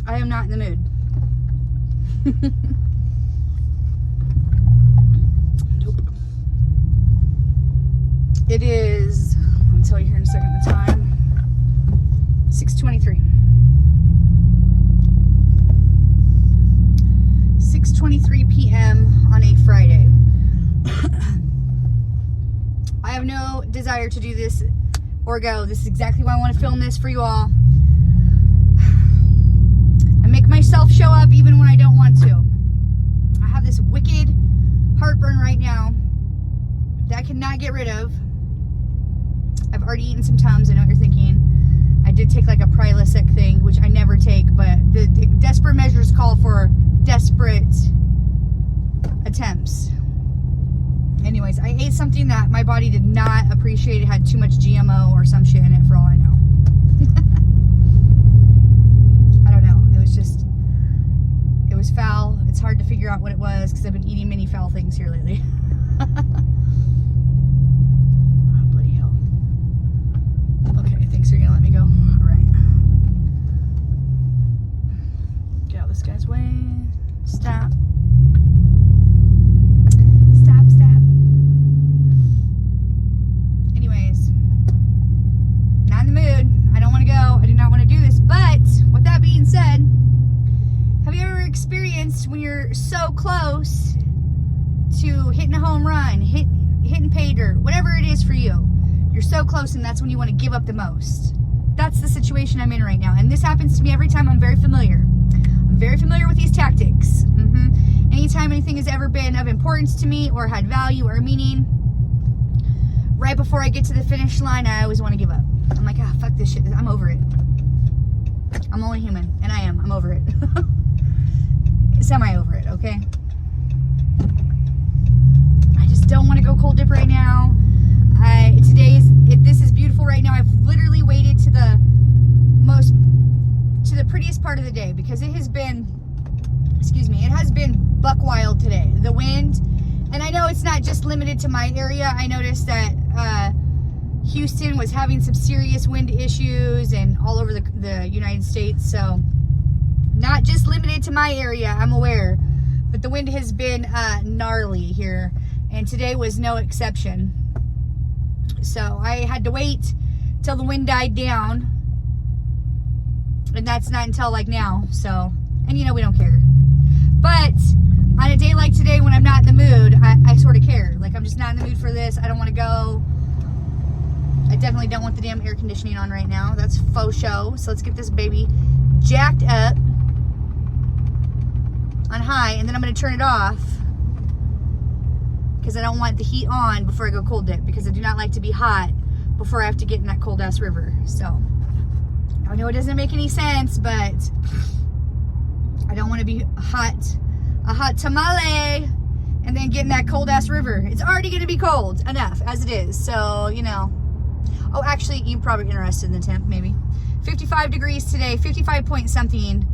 I am not in the mood. Nope. It is, I'll tell you here in a second the time. 6:23. 6:23 p.m. on a Friday. I have no desire to do this or go. This is exactly why I want to film this for you all. I make myself show up even when I don't want to. I have this wicked heartburn right now that I cannot get rid of. I've already eaten some Tums. I know what you're thinking. I did take like a Prilosec thing, which I never take, but the desperate measures call for desperate attempts. Anyways, I ate something that my body did not appreciate. It had too much GMO or some shit in it, for all I know. I don't know. It was foul. It's hard to figure out what it was because I've been eating many foul things here lately. Oh, bloody hell. Okay, thanks for gonna let me go. All right. Get out this guy's way. Stop. Stop. Anyways, not in the mood. I don't want to go. I do not want to do this. But with that being said, have you ever experienced when you're so close to hitting a home run, hitting pay dirt, whatever it is for you, you're so close and that's when you want to give up the most? That's the situation I'm in right now. And this happens to me every time. I'm very familiar. I'm very familiar with these tactics. Anytime anything has ever been of importance to me or had value or meaning, right before I get to the finish line, I always want to give up. I'm like, ah, fuck this shit. I'm over it. I'm only human, and I am. I'm over it. Semi over it, okay? I just don't want to go cold dip right now. This is beautiful right now. I've literally waited to the prettiest part of the day because it has been, it has been buck wild today. The wind, and I know it's not just limited to my area. I noticed that Houston was having some serious wind issues and all over the United States. So not just limited to my area, I'm aware, but the wind has been gnarly here, and today was no exception. So I had to wait till the wind died down, and that's not until like now. So, and you know, we don't care. But on a day like today when I'm not in the mood, I sort of care. Like, I'm just not in the mood for this. I don't want to go. I definitely don't want the damn air conditioning on right now. That's faux show. So let's get this baby jacked up on high, and then I'm going to turn it off because I don't want the heat on before I go cold dip, because I do not like to be hot before I have to get in that cold ass river. So I know it doesn't make any sense, but I don't want to be a hot tamale and then get in that cold ass river. It's already going to be cold enough as it is. So, you know. Oh, actually, you're probably interested in the temp, maybe. 55 degrees today, 55 point something.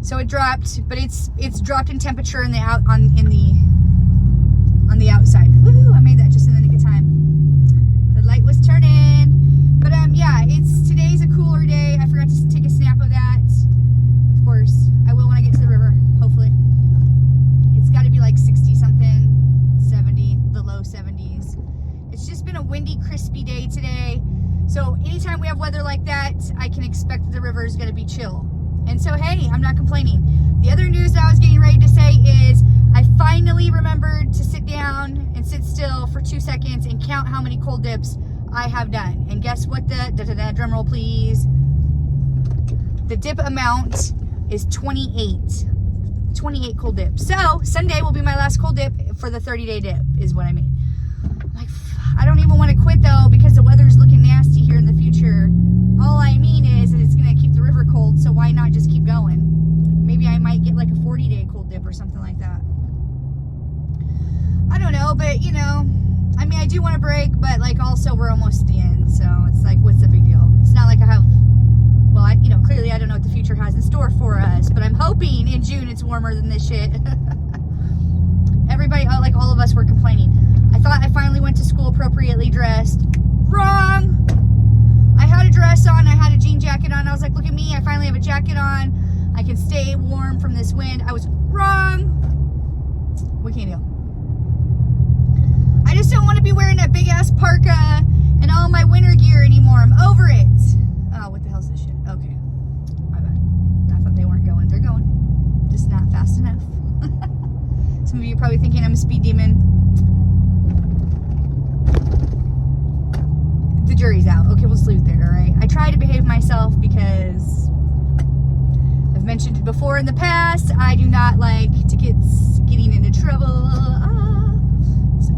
So it dropped, but it's dropped in temperature on the outside. Woohoo! I made that just in the nick of time. The light was turning. But yeah, today's a cooler day. I forgot to take a snap of that. Of course, I will when I get to the river, hopefully. It's got to be like 60 something, 70, the low 70s. It's just been a windy, crispy day today. So anytime we have weather like that, I can expect that the river is going to be chill. And so, hey, I'm not complaining. The other news that I was getting ready to say is I finally remembered to sit down and sit still for 2 seconds and count how many cold dips I have done. And guess what drum roll please. The dip amount is 28. 28 cold dips. So Sunday will be my last cold dip for the 30-day dip is what I mean. I'm like, I don't even want to quit though, because the weather's looking nasty here in the future. All I mean is that it's going to keep the river cold, so why not just keep going? Maybe I might get like a 40-day cold dip or something like that. I don't know, but you know, I mean, I do want to break, but like also we're almost at the end, so it's like, what's the big deal? It's not like I have, well, clearly I don't know what the future has in store for us, but I'm hoping in June it's warmer than this shit. Everybody, like all of us, were complaining. I thought I finally went to school appropriately dressed. Wrong! I had a dress on, I had a jean jacket on, I was like, look at me, I finally have a jacket on. I can stay warm from this wind. I was wrong. We can't deal. I just don't want to be wearing that big ass parka and all my winter gear anymore. I'm over it. Oh, what the hell's this shit? Okay. My bad. I thought they weren't going. They're going. Just not fast enough. Some of you are probably thinking I'm a speed demon. The jury's out. Okay, we'll just leave it there, alright? I try to behave myself because I've mentioned it before in the past. I do not like getting into trouble. So,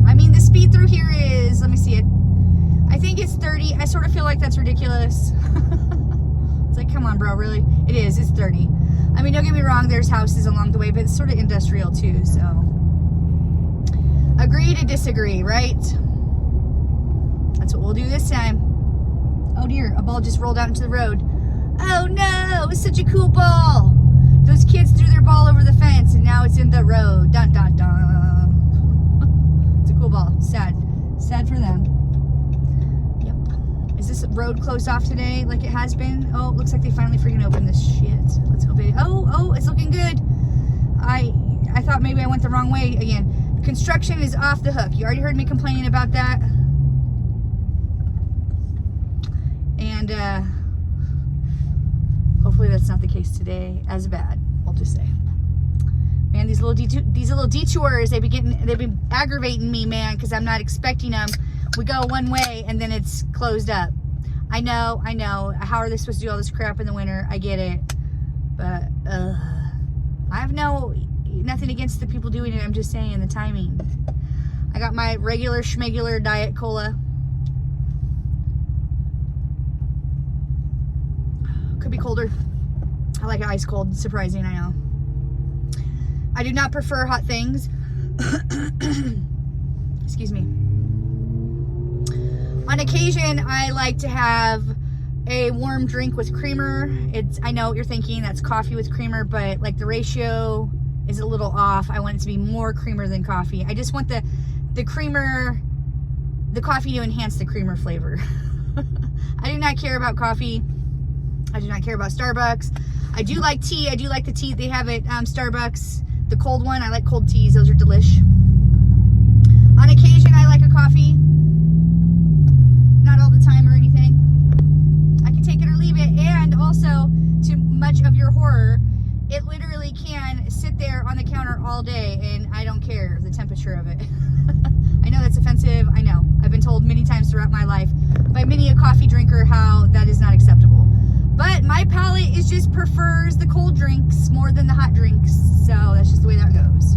I mean, the speed through here is, let me see it. I think it's 30. I sort of feel like that's ridiculous. It's like, come on, bro, really? It is. It's 30. I mean, don't get me wrong. There's houses along the way, but it's sort of industrial too, so. Agree to disagree, right? That's what we'll do this time. Oh dear, a ball just rolled out into the road. Oh no, it was such a cool ball. Those kids threw their ball over the fence and now it's in the road. Dun dun dun. It's a cool ball. Sad. Sad for them. Yep. Is this road closed off today like it has been? Oh, it looks like they finally freaking opened this shit. Let's hope it. Oh, it's looking good. I thought maybe I went the wrong way again. Construction is off the hook. You already heard me complaining about that. And hopefully that's not the case today. As bad, we'll just say. Man, these little detours, they've been aggravating me, man, because I'm not expecting them. We go one way and then it's closed up. I know. How are they supposed to do all this crap in the winter? I get it, but I have nothing against the people doing it. I'm just saying the timing. I got my regular schmegular diet cola. Could be colder. I like it ice cold. Surprising, I know. I do not prefer hot things. Excuse me. On occasion, I like to have a warm drink with creamer. I know what you're thinking, that's coffee with creamer, but like the ratio is a little off. I want it to be more creamer than coffee. I just want the coffee to enhance the creamer flavor. I do not care about coffee. I do not care about Starbucks. I do like tea. I do like the tea they have at Starbucks. The cold one. I like cold teas. Those are delish. On occasion, I like a coffee. Not all the time or anything. I can take it or leave it. And also, to much of your horror, it literally can sit there on the counter all day and I don't care the temperature of it. I know that's offensive. I know. I've been told many times throughout my life by many a coffee drinker how that is not acceptable. But my palate just prefers the cold drinks more than the hot drinks. So that's just the way that goes.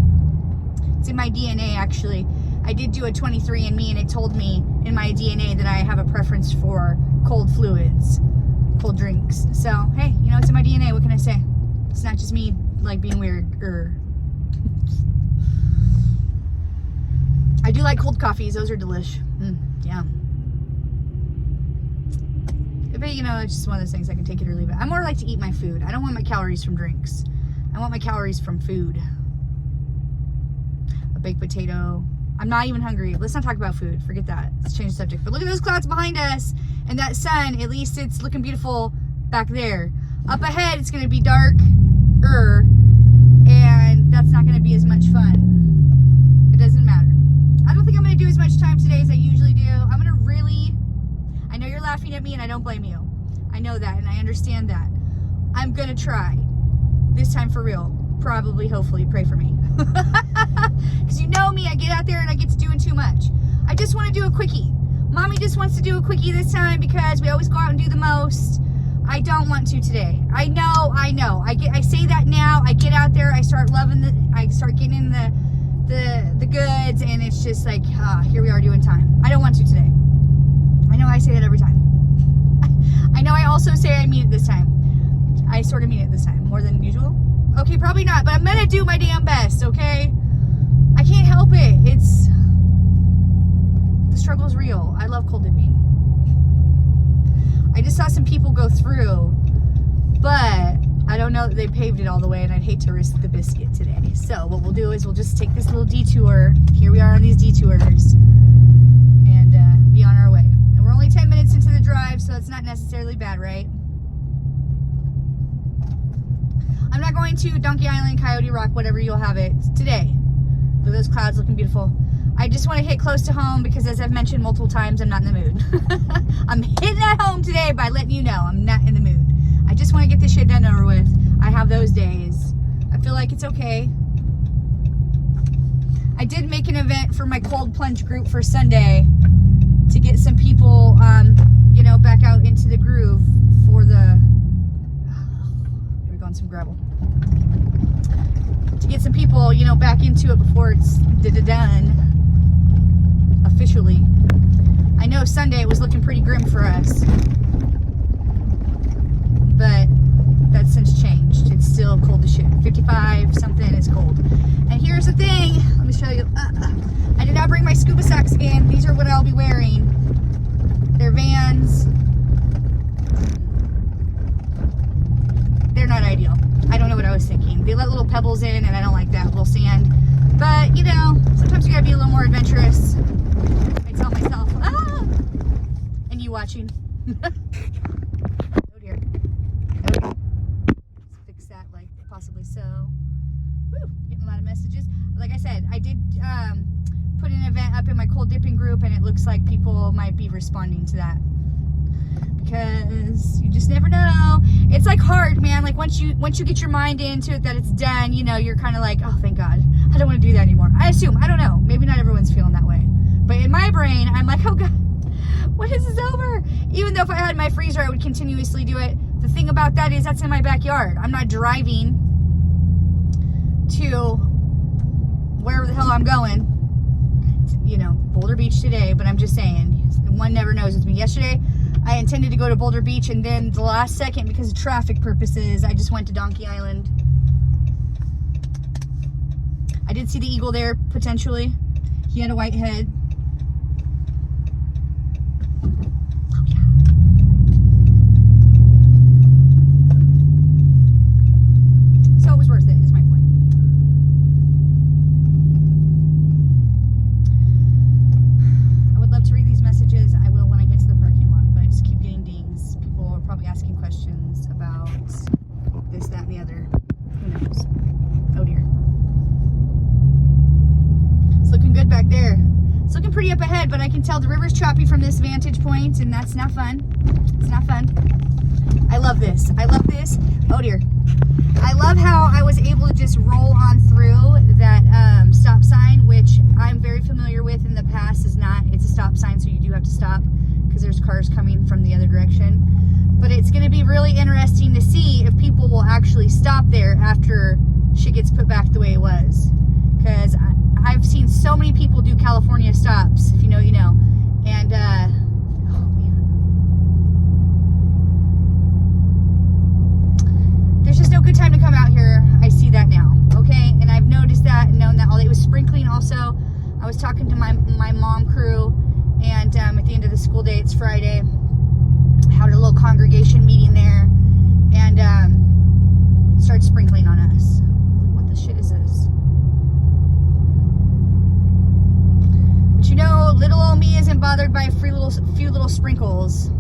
It's in my DNA, actually. I did do a 23andMe and it told me in my DNA that I have a preference for cold fluids, cold drinks. So, hey, you know, it's in my DNA. What can I say? It's not just me, like, being weird. I do like cold coffees. Those are delish. Yeah. But, you know, it's just one of those things. I can take it or leave it. I more like to eat my food. I don't want my calories from drinks. I want my calories from food. A baked potato. I'm not even hungry. Let's not talk about food. Forget that. Let's change the subject. But look at those clouds behind us. And that sun. At least it's looking beautiful back there. Up ahead, it's going to be darker. And that's not going to be as much fun. It doesn't matter. I don't think I'm going to do as much time today as I usually do. I'm going to really... I know you're laughing at me and I don't blame you. I know that and I understand that. I'm going to try. This time for real. Probably, hopefully, pray for me. Because you know me, I get out there and I get to doing too much. I just want to do a quickie. Mommy just wants to do a quickie this time because we always go out and do the most. I don't want to today. I know. I say that now. I get out there, I start loving I start getting in the goods and it's just like, here we are doing time. I don't want to today. I know I say that every time. I know I also say I mean it this time. I sort of mean it this time, more than usual. Okay, probably not, but I'm gonna do my damn best, okay? I can't help it. The struggle's real. I love cold dipping. I just saw some people go through, but I don't know that they paved it all the way, and I'd hate to risk the biscuit today. So what we'll do is we'll just take this little detour. Here we are on these detours, and be on our way. And we're only 10 minutes into the drive, so it's not necessarily bad, right? going to Donkey Island, Coyote Rock, whatever you'll have it today. With those clouds looking beautiful. I just want to hit close to home because, as I've mentioned multiple times, I'm not in the mood. I'm hitting at home today by letting you know I'm not in the mood. I just want to get this shit done over with. I have those days. I feel like it's okay. I did make an event for my cold plunge group for Sunday to get some people, you know, back out into the groove for the... Here we go on some gravel. To get some people, you know, back into it before it's done officially. I know Sunday it was looking pretty grim for us, but that's since changed. It's still cold as shit. 55 something is cold. And here's the thing, let me show you. I did not bring my scuba socks again. These are what I'll be wearing. They're Vans. They're not ideal. I don't know what I was thinking. They let little pebbles in and I don't like that, little sand. But, you know, sometimes you gotta be a little more adventurous. I tell myself, and you watching. Oh dear. Okay. Let's fix that, like, possibly so. Woo, getting a lot of messages. Like I said, I did put an event up in my cold dipping group, and it looks like people might be responding to that. Because you just never know. It's like hard, man. Like once you get your mind into it that it's done, you know, you're kind of like, oh, thank God. I don't want to do that anymore. I assume. I don't know. Maybe not everyone's feeling that way. But in my brain, I'm like, oh God, when is this over? Even though if I had my freezer, I would continuously do it. The thing about that is that's in my backyard. I'm not driving to wherever the hell I'm going. You know, Boulder Beach today, but I'm just saying, one never knows with me. Yesterday, I intended to go to Boulder Beach, and then the last second, because of traffic purposes, I just went to Donkey Island. I did see the eagle there, potentially. He had a white head. Oh, yeah. So it was worth it, is my point. I would love to read these messages. I will when I get to the parking lot, but I just keep getting dings. People are probably asking questions about this, that, and the other. Who knows? Oh dear. It's looking good back there. It's looking pretty up ahead, but I can tell the river's choppy from this vantage point, and that's not fun. It's not fun. I love this. I love this. Oh dear. I love how I was able to just roll on through that stop sign, which I'm very familiar with in the past. It's a stop sign, so you do have to stop because there's cars coming from the other direction. But it's going to be really interesting to see if people will actually stop there after shit gets put back the way it was. Because I've seen so many people do California stops. If you know, you know. And, oh man. There's just no good time to come out here. I see that now. Okay? And I've noticed that and known that all day. It was sprinkling also. I was talking to my mom crew. And at the end of the school day, it's Friday. Had a little congregation meeting there. And started sprinkling on us. What the shit is this? But you know, little old me isn't bothered by a few little sprinkles.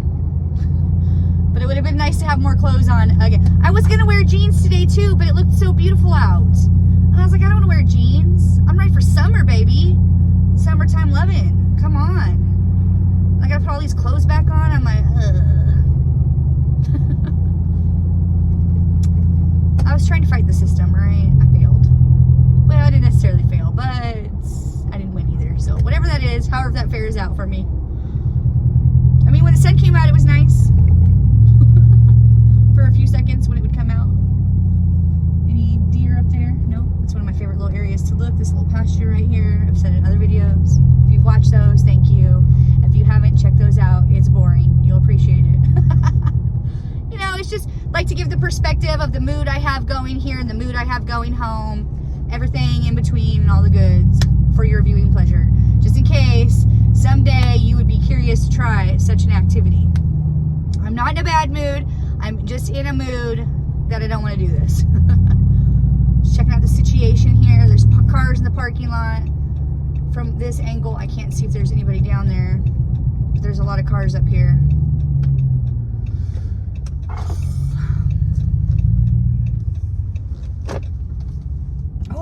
But it would have been nice to have more clothes on again. I was going to wear jeans today too, but it looked so beautiful out. And I was like, I don't want to wear jeans. I'm ready for summer, baby. Summertime loving. Come on. I got to put all these clothes back on. I'm like, ugh. I was trying to fight the system, right? I failed. Well, I didn't necessarily fail, but I didn't win either. So whatever that is, however that fares out for me. I mean, when the sun came out, it was nice. For a few seconds when it would come out. Any deer up there? No. It's one of my favorite little areas to look. This little pasture right here. I've said it in other videos. If you've watched those, thank you. If you haven't, check those out. It's boring. You'll appreciate it. You know, it's just like to give the perspective of the mood I have going here and the mood I have going home. Everything in between and all the goods for your viewing pleasure. Just in case someday you would be curious to try such an activity. I'm not in a bad mood. I'm just in a mood that I don't want to do this. Just checking out the situation here. There's cars in the parking lot. From this angle, I can't see if there's anybody down there. But there's a lot of cars up here.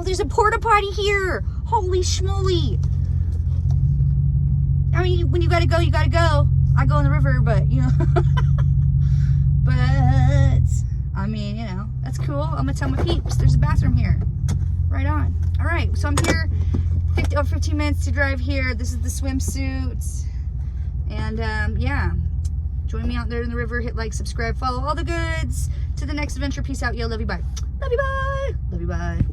there's a porta potty here. Holy schmoly. I mean, when you gotta go, you gotta go. I go in the river, but, you know. But, I mean, you know, that's cool. I'm gonna tell my peeps. There's a bathroom here. Right on. All right, so I'm here 15 minutes to drive here. This is the swimsuit. And, yeah. Join me out there in the river. Hit like, subscribe, follow, all the goods. To the next adventure. Peace out. Yo, love you, bye. Love you, bye. Love you, bye.